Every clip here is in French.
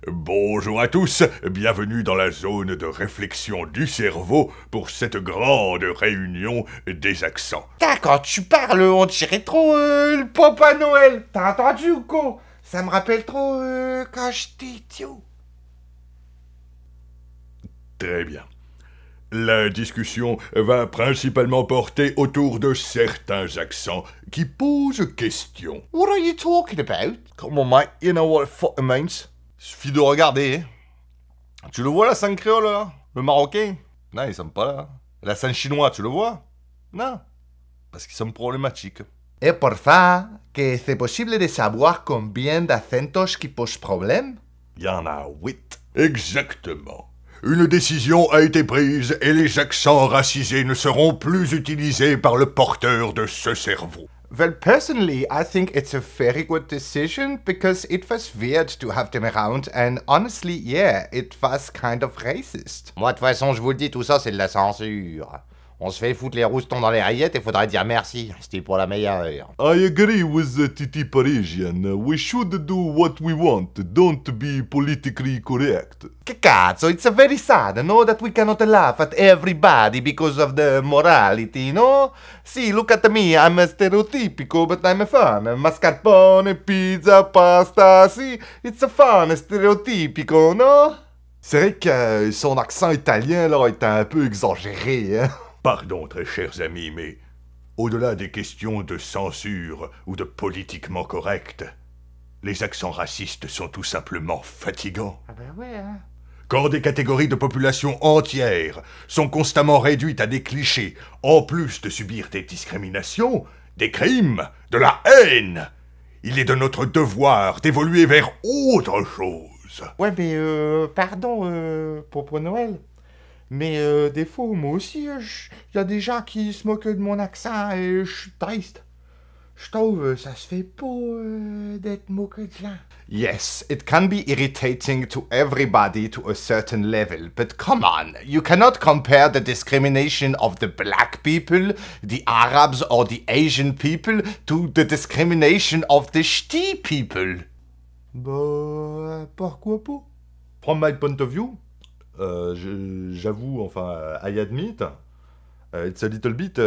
Bonjour à tous, bienvenue dans la zone de réflexion du cerveau pour cette grande réunion des accents. Quand tu parles, on dirait trop le Papa Noël. T'as entendu ou quoi? Ça me rappelle trop quand j'étais idiot. Très bien. La discussion va principalement porter autour de certains accents qui posent question. What are you talking about? Come on, mate, you know what it fucking means. Suffit de regarder, hein. Tu le vois, l'accent créole, là? Le marocain? Non, ils sont pas là. L'accent chinois, tu le vois? Non. Parce qu'ils sont problématiques. Et porfa, que c'est possible de savoir combien d'acentos qui posent problème? Il y en a 8. Exactement. Une décision a été prise et les accents racisés ne seront plus utilisés par le porteur de ce cerveau. Well, personally, I think it's a very good decision because it was weird to have them around and honestly, yeah, it was kind of racist. Moi, de toute façon, je vous le dis, tout ça, c'est de la censure. On se fait foutre les roustons dans les rillettes et faudrait dire merci. C'était pour la meilleure. I agree with the Titi Parisian. We should do what we want. Don't be politically correct. Che cazzo, it's very sad, no? That we cannot laugh at everybody because of the morality, no? See, look at me, I'm a stereotypical, but I'm a fan. Mascarpone, pizza, pasta, see? It's a fun, stereotypical, no? C'est vrai que son accent italien, là, était un peu exagéré, hein? Pardon, très chers amis, mais au-delà des questions de censure ou de politiquement correct, les accents racistes sont tout simplement fatigants. Ah ben ouais, hein? Quand des catégories de population entières sont constamment réduites à des clichés, en plus de subir des discriminations, des crimes, de la haine, il est de notre devoir d'évoluer vers autre chose. Ouais, mais pardon, pour Noël. Mais des fois, moi aussi, y a des gens qui se moquent de mon accent et je suis triste. Je trouve, ça se fait pas d'être moqué de gens. Yes, it can be irritating to everybody to a certain level, but come on, you cannot compare the discrimination of the black people, the Arabs or the Asian people to the discrimination of the ch'ti people. Bah, pourquoi pas? From my point of view, j'avoue, enfin, I admit, it's a little bit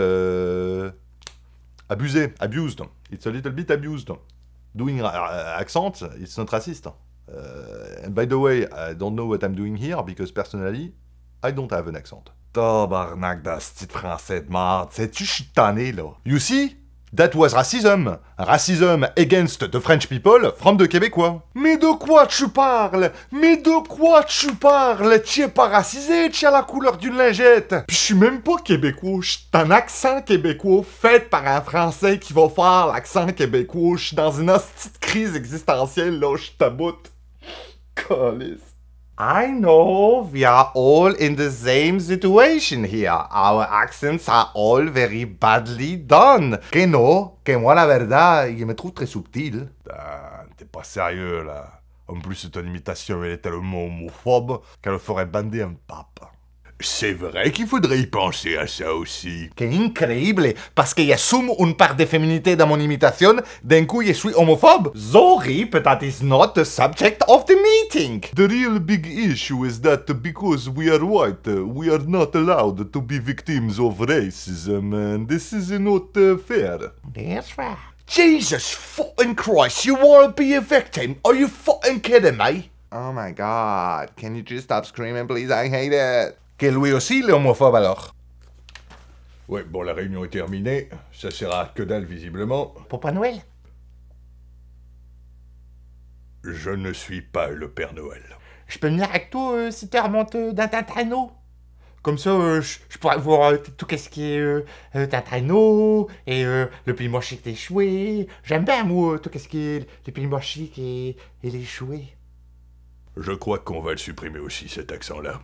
abused. It's a little bit abused. Doing accent, it's not racist. And by the way, I don't know what I'm doing here because personally, I don't have an accent. Tabarnak d'asti de français de merde, sais-tu, je suis tanné là. You see? That was racism. Racism against the French people from the Québécois. Mais de quoi tu parles? Mais de quoi tu parles? Tu es pas racisé, tu as la couleur d'une lingette. Puis je suis même pas québécois, je suis un accent québécois fait par un Français qui va faire l'accent québécois. Je suis dans une petite crise existentielle là, je taboute. Calice. I know, we are all in the same situation here. Our accents are all very badly done. Que no, que moi la verdad, il me trouve très subtil. T'es pas sérieux là. En plus, ton imitation elle est tellement homophobe qu'elle ferait bander un pape. C'est vrai qu'il faudrait y penser à ça aussi. Que increíble, parce que j'assume une part de féminité dans mon imitation, d'un coup je suis homophobe. Sorry, but that is not the subject of the meeting. The real big issue is that because we are white, we are not allowed to be victims of racism, and this is not fair. That's right. Jesus fucking Christ, you wanna be a victim? Are you fucking kidding me? Oh my god, can you just stop screaming please? I hate it. Que lui aussi, il est homophobe alors. Ouais, bon, la réunion est terminée. Ça sert à que dalle, visiblement. Papa Noël? Je ne suis pas le Père Noël. Je peux venir avec toi si tu remontes dans ta traîneau. Comme ça, je pourrais voir tout ce qui est ta traîneau et le pays mochique des chouets. J'aime bien, moi, tout ce qui est le pays mochique et les chouets. Je crois qu'on va le supprimer aussi, cet accent-là.